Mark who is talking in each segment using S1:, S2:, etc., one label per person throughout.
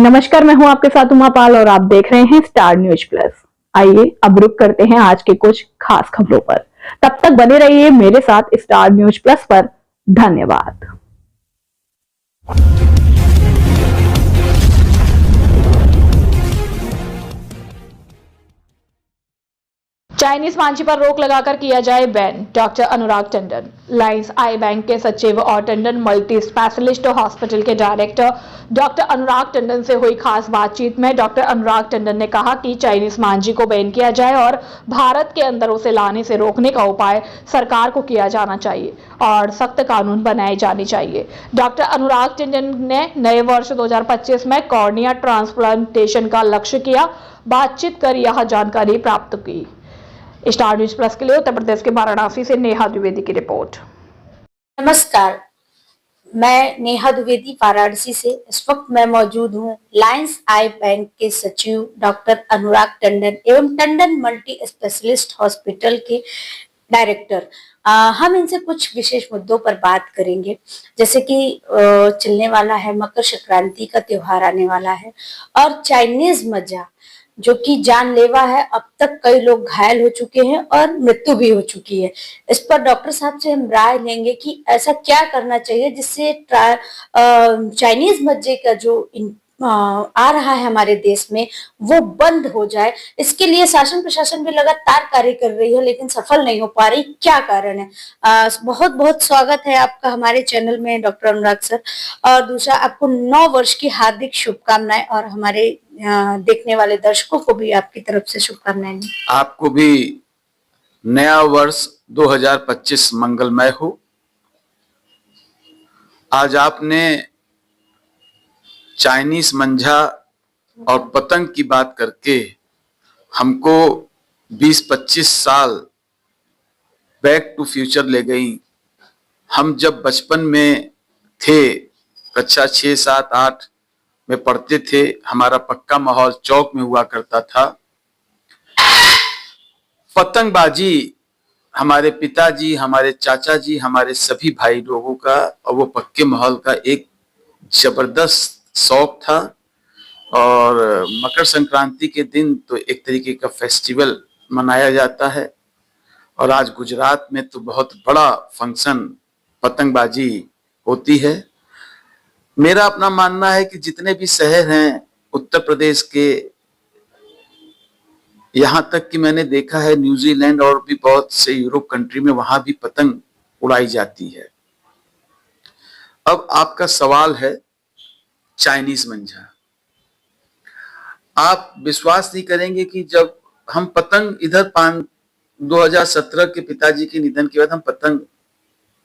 S1: नमस्कार, मैं हूं आपके साथ उमा पाल और आप देख रहे हैं स्टार न्यूज प्लस। आइए अब रुक करते हैं आज के कुछ खास खबरों पर। तब तक बने रहिए मेरे साथ स्टार न्यूज प्लस पर। धन्यवाद। चाइनीज मांझी पर रोक लगाकर किया जाए बैन, डॉक्टर अनुराग टंडन। लायंस आई बैंक के सचिव और टंडन मल्टी स्पेशलिस्ट हॉस्पिटल के डायरेक्टर डॉक्टर अनुराग टंडन से हुई खास बातचीत में डॉक्टर अनुराग टंडन ने कहा कि चाइनीज मांझी को बैन किया जाए और भारत के अंदर उसे लाने से रोकने का उपाय सरकार को किया जाना चाहिए और सख्त कानून बनाए जाने चाहिए। डॉक्टर अनुराग टंडन ने नए वर्ष 2025 में कॉर्निया ट्रांसप्लांटेशन का लक्ष्य किया बातचीत कर यह जानकारी प्राप्त की। स्टार न्यूज प्लस के लिए उत्तर प्रदेश के वाराणसी से नेहा द्विवेदी की रिपोर्ट।
S2: नमस्कार, मैं नेहा द्विवेदी वाराणसी से। इस वक्त मैं मौजूद हूँ लायंस आई बैंक के सचिव डॉक्टर अनुराग टंडन एवं टंडन मल्टी स्पेशलिस्ट हॉस्पिटल के डायरेक्टर। हम इनसे कुछ विशेष मुद्दों पर बात करेंगे, जैसे कि चलने वाला है मकर संक्रांति का त्योहार आने वाला है और चाइनीज मज्जा जो कि जानलेवा है। अब तक कई लोग घायल हो चुके हैं और मृत्यु भी हो चुकी है। इस पर डॉक्टर साहब से हम राय लेंगे कि ऐसा क्या करना चाहिए जिससे चाइनीज मज्जे का जो आ रहा है हमारे देश में वो बंद हो जाए। इसके लिए शासन प्रशासन भी लगातार कार्य कर रही है लेकिन सफल नहीं हो पा रही। क्या कारण है? बहुत बहुत स्वागत है आपका हमारे चैनल में डॉक्टर अनुराग सर। और दूसरा, आपको 9 वर्ष की हार्दिक शुभकामनाएं और हमारे देखने वाले दर्शकों को भी आपकी तरफ से शुभकामनाएं।
S3: आपको भी नया वर्ष 2025 मंगलमय हो। आज आपने चाइनीज मंझा और पतंग की बात करके हमको 20-25 साल बैक टू फ्यूचर ले गई। हम जब बचपन में थे, कक्षा 6, 7, 8 में पढ़ते थे, हमारा पक्का माहौल चौक में हुआ करता था। पतंगबाजी हमारे पिताजी, हमारे चाचा जी, हमारे सभी भाई लोगों का और वो पक्के माहौल का एक जबरदस्त शौक था। और मकर संक्रांति के दिन तो एक तरीके का फेस्टिवल मनाया जाता है और आज गुजरात में तो बहुत बड़ा फंक्शन पतंगबाजी होती है। मेरा अपना मानना है कि जितने भी शहर हैं उत्तर प्रदेश के, यहां तक कि मैंने देखा है न्यूजीलैंड और भी बहुत से यूरोप कंट्री में वहां भी पतंग उड़ाई जाती है। अब आपका सवाल है चाइनीज मंझा। आप विश्वास नहीं करेंगे कि जब हम पतंग इधर 2017 के पिताजी के निधन के बाद हम पतंग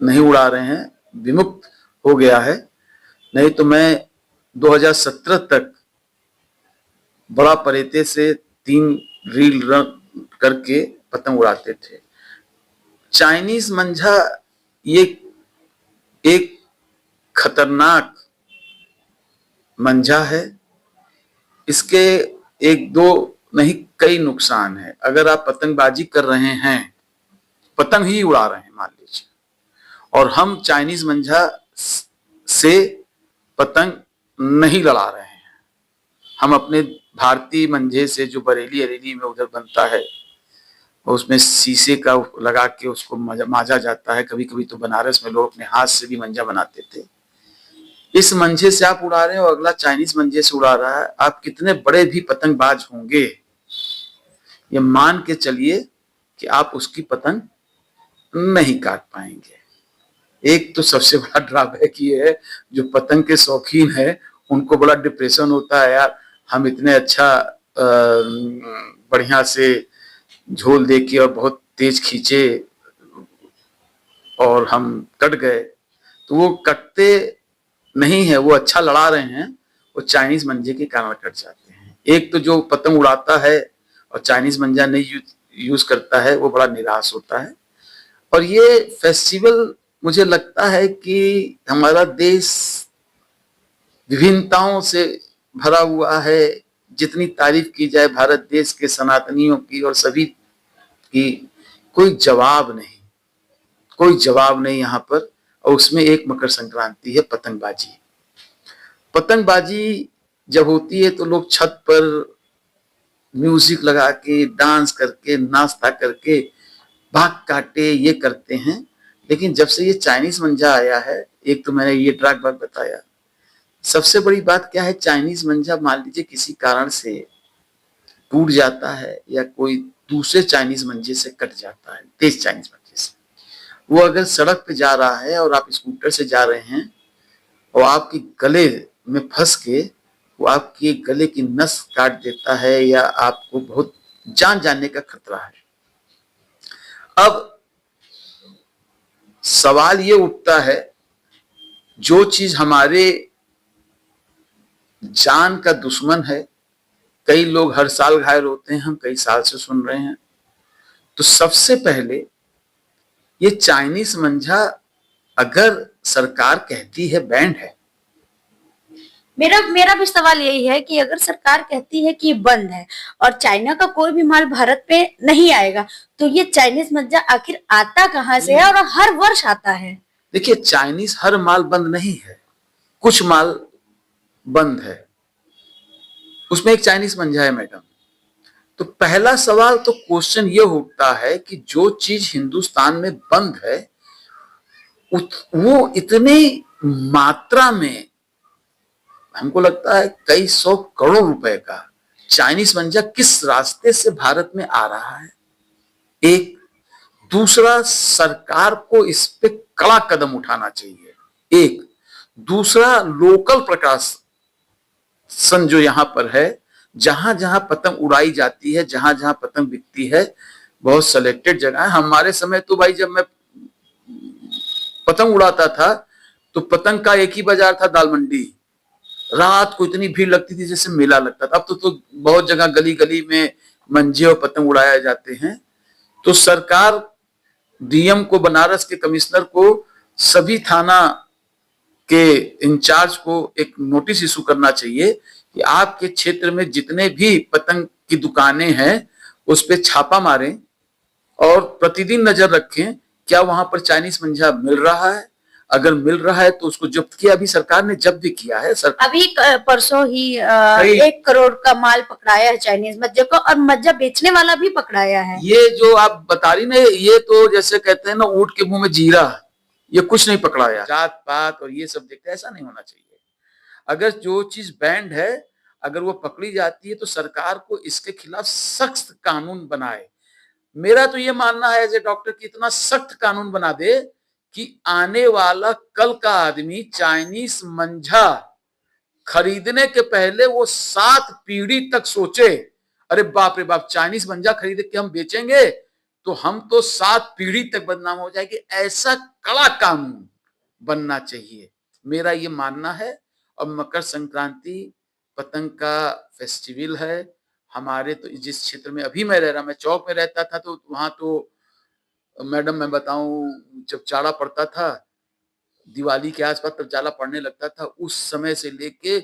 S3: नहीं उड़ा रहे हैं, विमुक्त हो गया है। नहीं तो मैं 2017 तक बड़ा परेते से 3 रील रन करके पतंग उड़ाते थे। चाइनीज मंझा ये एक खतरनाक मंझा है। इसके 1-2 नहीं कई नुकसान है। अगर आप पतंगबाजी कर रहे हैं, पतंग ही उड़ा रहे हैं मान लीजिए, और हम चाइनीज मंझा से पतंग नहीं लड़ा रहे हैं, हम अपने भारतीय मंझे से जो बरेली अरेली में उधर बनता है उसमें शीशे का लगा के उसको मांझा जाता है। कभी कभी तो बनारस में लोग अपने हाथ से भी मंझा बनाते थे। इस मंझे से आप उड़ा रहे हैं और अगला चाइनीज मंझे से उड़ा रहा है। आप कितने बड़े भी पतंगबाज होंगे, ये मान के चलिए कि आप उसकी पतंग नहीं काट पाएंगे। एक तो सबसे बड़ा ड्रॉबैक ये है, जो पतंग के शौकीन है उनको बड़ा डिप्रेशन होता है, यार हम इतने अच्छा बढ़िया से झोल दे के और बहुत तेज खींचे और हम कट गए। तो वो कटते नहीं है, वो अच्छा लड़ा रहे हैं, वो चाइनीज मंझे के कारण कट जाते हैं। एक तो जो पतंग उड़ाता है और चाइनीज मंझा नहीं यूज करता है वो बड़ा निराश होता है। और ये फेस्टिवल मुझे लगता है कि हमारा देश विभिन्नताओं से भरा हुआ है। जितनी तारीफ की जाए भारत देश के सनातनियों की और सभी की, कोई जवाब नहीं यहाँ पर। और उसमें एक मकर संक्रांति है पतंगबाजी। पतंगबाजी जब होती है तो लोग छत पर म्यूजिक लगा के, डांस करके, नाश्ता करके, भाग काटे ये करते हैं। लेकिन जब से ये चाइनीज मंजा आया है, एक तो मैंने ये ड्रैग बैग बताया, सबसे बड़ी बात क्या है, चाइनीज मंजा मान लीजिए किसी कारण से टूट जाता है या कोई दूसरे चाइनीज मंजे से कट जाता है, तेज चाइनीज मंजे से, वो अगर सड़क पे जा रहा है और आप स्कूटर से जा रहे हैं और आपके गले में फंस के वो आपके गले की नस काट देता है या आपको बहुत जान जाने का खतरा है। अब सवाल ये उठता है, जो चीज हमारे जान का दुश्मन है, कई लोग हर साल घायल होते हैं, हम कई साल से सुन रहे हैं, तो सबसे पहले ये चाइनीज मंजा अगर सरकार कहती है बैंड है,
S2: मेरा मेरा भी सवाल यही है कि अगर सरकार कहती है कि ये बंद है और चाइना का कोई भी माल भारत पे नहीं आएगा, तो ये चाइनीज मंजा आखिर आता कहाँ से है और हर वर्ष आता है?
S3: देखिए चाइनीज हर माल बंद नहीं है, कुछ माल बंद है, उसमें एक चाइनीज मंजा है मैडम। तो पहला सवाल तो क्वेश्चन ये उठता है कि जो चीज हिंदुस्तान में बंद है वो इतनी मात्रा में, हमको लगता है कई 100 करोड़ रुपए का चाइनीज मंजा किस रास्ते से भारत में आ रहा है। एक दूसरा, सरकार को इस पे कड़ा कदम उठाना चाहिए। एक दूसरा, लोकल प्रशासन जो यहां पर है, जहां जहां पतंग उड़ाई जाती है, जहां जहां पतंग बिकती है, बहुत सिलेक्टेड जगह है। हमारे समय तो भाई जब मैं पतंग उड़ाता था तो पतंग का एक ही बाजार था, दाल मंडी। रात को इतनी भीड़ लगती थी जैसे मेला लगता था। अब तो बहुत जगह गली गली में मंजे और पतंग उड़ाए जाते हैं। तो सरकार डीएम को, बनारस के कमिश्नर को, सभी थाना के इंचार्ज को एक नोटिस इशू करना चाहिए कि आपके क्षेत्र में जितने भी पतंग की दुकानें हैं उस पर छापा मारें और प्रतिदिन नजर रखें क्या वहां पर चाइनीज मंजा मिल रहा है। अगर मिल रहा है तो उसको जब्त किया, अभी सरकार ने जब्त भी किया है।
S2: अभी परसों ही 1 करोड़ का माल पकड़ाया है चाइनीज मज्जा को, और मज्जा बेचने वाला भी पकड़ाया है।
S3: ये जो आप बता रही ना, ये तो जैसे कहते हैं ना ऊंट के मुंह में जीरा, ये कुछ नहीं पकड़ाया। जात पात और ये सब देखते, ऐसा नहीं होना चाहिए। अगर जो चीज बैंड है अगर वो पकड़ी जाती है तो सरकार को इसके खिलाफ सख्त कानून बनाए। मेरा तो ये मानना है एज ए डॉक्टर कि इतना सख्त कानून बना दे कि आने वाला कल का आदमी चाइनीज मंजा खरीदने के पहले वो 7 पीढ़ी तक सोचे, अरे बाप रे बाप, चाइनीज मंजा खरीद के हम बेचेंगे तो हम तो 7 पीढ़ी तक बदनाम हो जाएगी। ऐसा कड़ा कानून बनना चाहिए, मेरा ये मानना है। और मकर संक्रांति पतंग का फेस्टिवल है। हमारे तो जिस क्षेत्र में अभी मैं रह रहा, मैं चौक में रहता था, तो वहां तो मैडम मैं बताऊं, जब जाड़ा पड़ता था दिवाली के आसपास, तब जाड़ा पड़ने लगता था, उस समय से लेके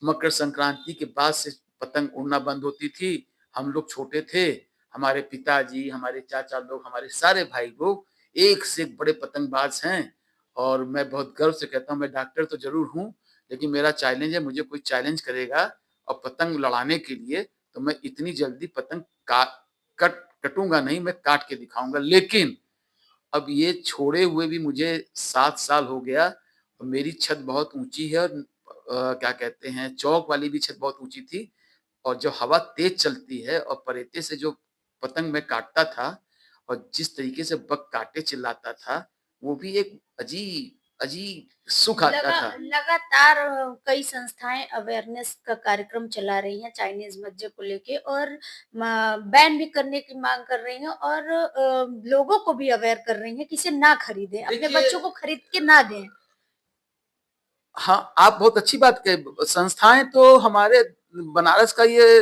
S3: मकर संक्रांति के बाद से पतंग उड़ना बंद होती थी। हम लोग छोटे थे, हमारे पिताजी, हमारे चाचा लोग, हमारे सारे भाई लोग एक से एक बड़े पतंगबाज हैं। और मैं बहुत गर्व से कहता हूँ, मैं डॉक्टर तो जरूर हूँ लेकिन मेरा चैलेंज है, मुझे कोई चैलेंज करेगा और पतंग लड़ाने के लिए, तो मैं इतनी जल्दी पतंग कटूंगा नहीं, मैं काट के दिखाऊंगा। लेकिन अब ये छोड़े हुए भी मुझे 7 साल हो गया और मेरी छत बहुत ऊंची है और क्या कहते हैं, चौक वाली भी छत बहुत ऊंची थी। और जब हवा तेज चलती है और परेते से जो पतंग में काटता था और जिस तरीके से बग काटे चिल्लाता था, वो भी एक अजीब अजीब सुख आता था।
S2: लगातार कई संस्थाएं अवेयरनेस का कार्यक्रम चला रही हैं चाइनीज मज्जे को लेके, और बैन भी करने की मांग कर रही हैं, और लोगों को भी अवेयर कर रही हैं कि इसे ना खरीदें, अपने बच्चों को खरीद के ना दें।
S3: हाँ, आप बहुत अच्छी बात कही। संस्थाएं तो हमारे बनारस का ये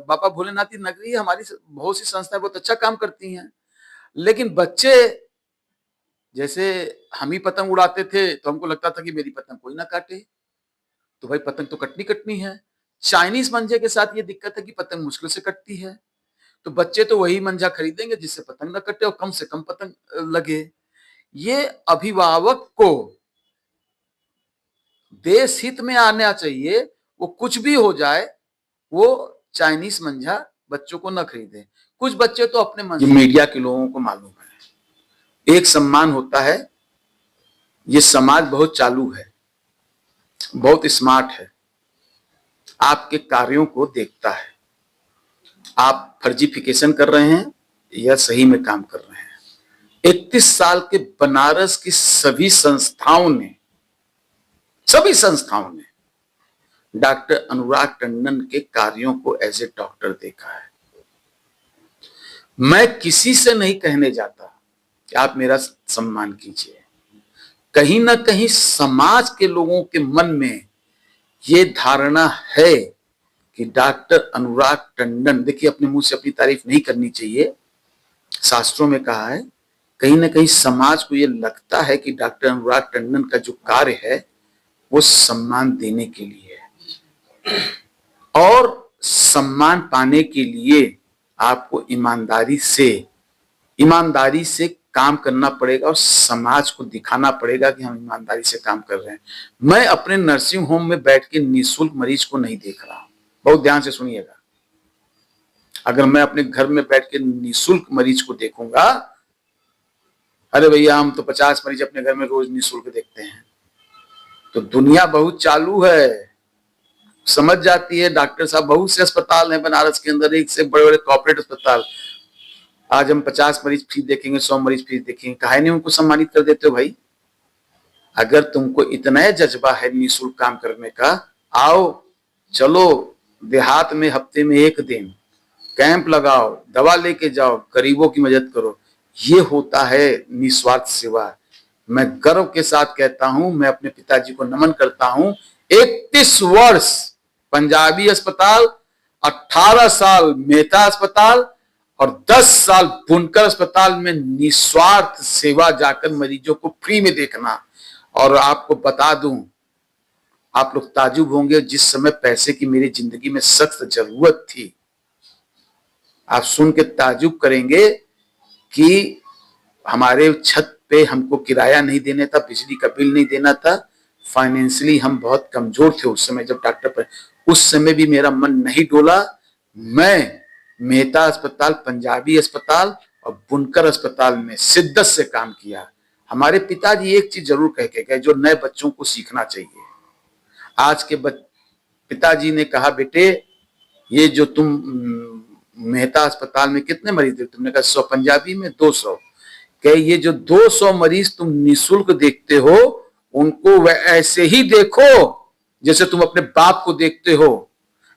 S3: बाबा भोलेनाथ की नगरी है, हमारी बहुत सी संस्थाएं बहुत अच्छा काम करती हैं। लेकिन बच्चे, जैसे हम ही पतंग उड़ाते थे तो हमको लगता था कि मेरी पतंग कोई ना काटे, तो भाई पतंग तो कटनी कटनी है। चाइनीज मंजे के साथ ये दिक्कत है कि पतंग मुश्किल से कटती है, तो बच्चे तो वही मंजा खरीदेंगे जिससे पतंग ना कटे और कम से कम पतंग लगे। ये अभिभावक को देश हित में आना चाहिए, वो कुछ भी हो जाए, वो चाइनीज मंझा बच्चों को न खरीदे। कुछ बच्चे तो अपने मन, ये मीडिया के लोगों को मालूम है, एक सम्मान होता है। ये समाज बहुत चालू है, बहुत स्मार्ट है, आपके कार्यों को देखता है। आप फर्जीफिकेशन कर रहे हैं या सही में काम कर रहे हैं। 31 साल के बनारस की सभी संस्थाओं ने डॉक्टर अनुराग टंडन के कार्यों को एज ए डॉक्टर देखा है। मैं किसी से नहीं कहने जाता कि आप मेरा सम्मान कीजिए। कहीं ना कहीं समाज के लोगों के मन में ये धारणा है कि डॉक्टर अनुराग टंडन, देखिए अपने मुंह से अपनी तारीफ नहीं करनी चाहिए, शास्त्रों में कहा है, कहीं ना कहीं समाज को ये लगता है कि डॉक्टर अनुराग टंडन का जो कार्य है वो सम्मान देने के लिए है, और सम्मान पाने के लिए आपको ईमानदारी से काम करना पड़ेगा और समाज को दिखाना पड़ेगा कि हम ईमानदारी से काम कर रहे हैं। मैं अपने नर्सिंग होम में बैठ के निःशुल्क मरीज को नहीं देख रहा हूं, बहुत ध्यान से सुनिएगा। अगर मैं अपने घर में बैठ के निःशुल्क मरीज को देखूंगा, अरे भैया हम तो 50 मरीज अपने घर में रोज निःशुल्क देखते हैं। तो दुनिया बहुत चालू है, समझ जाती है। डॉक्टर साहब, बहुत से अस्पताल हैं बनारस के अंदर, एक से बड़े बड़े कॉर्पोरेट अस्पताल। आज हम 50 मरीज फ्री देखेंगे, 100 मरीज फ्री देखेंगे, काहे नहीं उनको सम्मानित कर देते हो भाई? अगर तुमको इतना जज्बा है निःशुल्क काम करने का, आओ चलो देहात में हफ्ते में 1 दिन कैंप लगाओ, दवा लेके जाओ, गरीबों की मदद करो। ये होता है निस्वार्थ सेवा। मैं गर्व के साथ कहता हूं, मैं अपने पिताजी को नमन करता हूं। 31 वर्ष पंजाबी अस्पताल, 18 साल मेहता अस्पताल और 10 साल बुनकर अस्पताल में निस्वार्थ सेवा, जाकर मरीजों को फ्री में देखना। और आपको बता दूं, आप लोग ताजुब होंगे, जिस समय पैसे की मेरी जिंदगी में सख्त जरूरत थी, आप सुन के ताजुब करेंगे कि हमारे छत पे हमको किराया नहीं देना था, बिजली का बिल नहीं देना था। फाइनेंशियली हम बहुत कमजोर थे उस समय, जब डॉक्टर पर, उस समय भी मेरा मन नहीं डोला। मैं मेहता अस्पताल, पंजाबी अस्पताल और बुनकर अस्पताल में शिद्दत से काम किया। हमारे पिताजी एक चीज जरूर कह के गए जो नए बच्चों को सीखना चाहिए। आज के पिताजी ने कहा, बेटे ये जो तुम मेहता अस्पताल में कितने मरीज देखते? तुमने कहा 100, पंजाबी में 200। कहे ये जो 200 मरीज तुम निःशुल्क देखते हो, उनको वह ऐसे ही देखो जैसे तुम अपने बाप को देखते हो,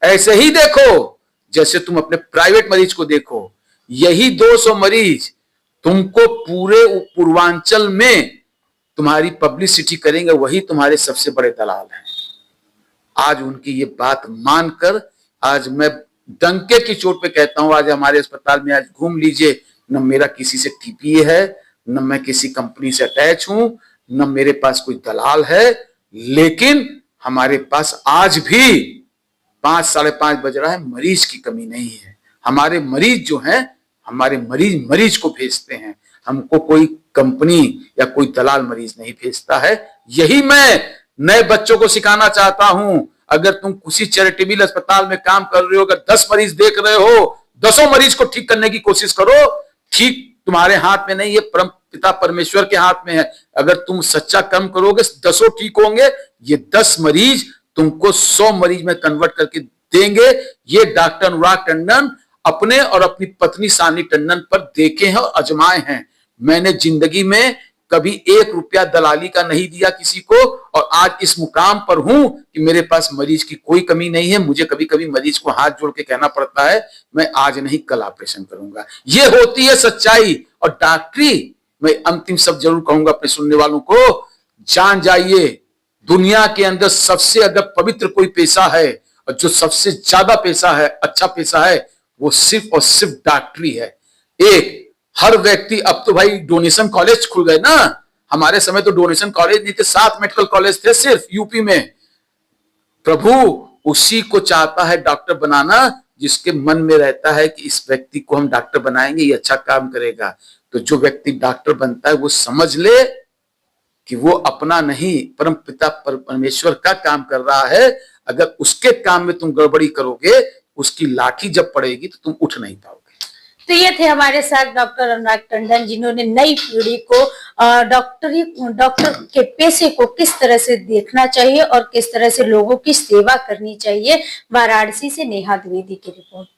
S3: ऐसे ही देखो जैसे तुम अपने प्राइवेट मरीज को देखो। यही 200 मरीज तुमको पूरे पूर्वांचल में तुम्हारी पब्लिसिटी करेंगे, वही तुम्हारे सबसे बड़े दलाल हैं। आज उनकी ये बात मानकर आज मैं डंके की चोट पे कहता हूं, आज हमारे अस्पताल में आज घूम लीजिए, न मेरा किसी से टीपीए है, न मैं किसी कंपनी से अटैच हूं, न मेरे पास कोई दलाल है, लेकिन हमारे पास आज भी 5, 5:30 बज रहा है, मरीज की कमी नहीं है। हमारे मरीज जो हैं, हमारे मरीज को भेजते हैं, हमको कोई कंपनी या कोई दलाल मरीज नहीं भेजता है। यही मैं नए बच्चों को सिखाना चाहता हूं। अगर तुम किसी चैरिटेबल अस्पताल में काम कर रहे हो, अगर 10 मरीज देख रहे हो, 10 मरीज को ठीक करने की कोशिश करो। ठीक तुम्हारे हाथ में नहीं, ये परम पिता परमेश्वर के हाथ में है। अगर तुम सच्चा कर्म करोगे, 10 ठीक होंगे। ये 10 मरीज तुमको 100 मरीज में कन्वर्ट करके देंगे। ये डॉक्टर अनुराग टंडन अपने और अपनी पत्नी सानी टंडन पर देखे हैं और अजमाए हैं। मैंने जिंदगी में कभी 1 रुपया दलाली का नहीं दिया किसी को, और आज इस मुकाम पर हूं कि मेरे पास मरीज की कोई कमी नहीं है। मुझे कभी कभी मरीज को हाथ जोड़ के कहना पड़ता है, मैं आज नहीं कल ऑपरेशन करूंगा। ये होती है सच्चाई। और डॉक्टरी, मैं अंतिम शब्द जरूर कहूंगा अपने सुनने वालों को, जान जाइए, दुनिया के अंदर सबसे अगर पवित्र कोई पेशा है और जो सबसे ज्यादा पेशा है, अच्छा पेशा है, वो सिर्फ और सिर्फ डॉक्टरी है। एक हर व्यक्ति, अब तो भाई डोनेशन कॉलेज खुल गए ना, हमारे समय तो डोनेशन कॉलेज नहीं थे, 7 मेडिकल कॉलेज थे सिर्फ यूपी में। प्रभु उसी को चाहता है डॉक्टर बनाना, जिसके मन में रहता है कि इस व्यक्ति को हम डॉक्टर बनाएंगे, ये अच्छा काम करेगा। तो जो व्यक्ति डॉक्टर बनता है वो समझ ले कि वो अपना नहीं परम पिता परमेश्वर का काम कर रहा है। अगर उसके काम में तुम गड़बड़ी करोगे, उसकी लाठी जब पड़ेगी तो तुम उठ नहीं पाओगे।
S2: तो ये थे हमारे साथ डॉक्टर अनुराग टंडन, जिन्होंने नई पीढ़ी को डॉक्टर के पेशे को किस तरह से देखना चाहिए और किस तरह से लोगों की सेवा करनी चाहिए। वाराणसी से नेहा द्विवेदी की रिपोर्ट।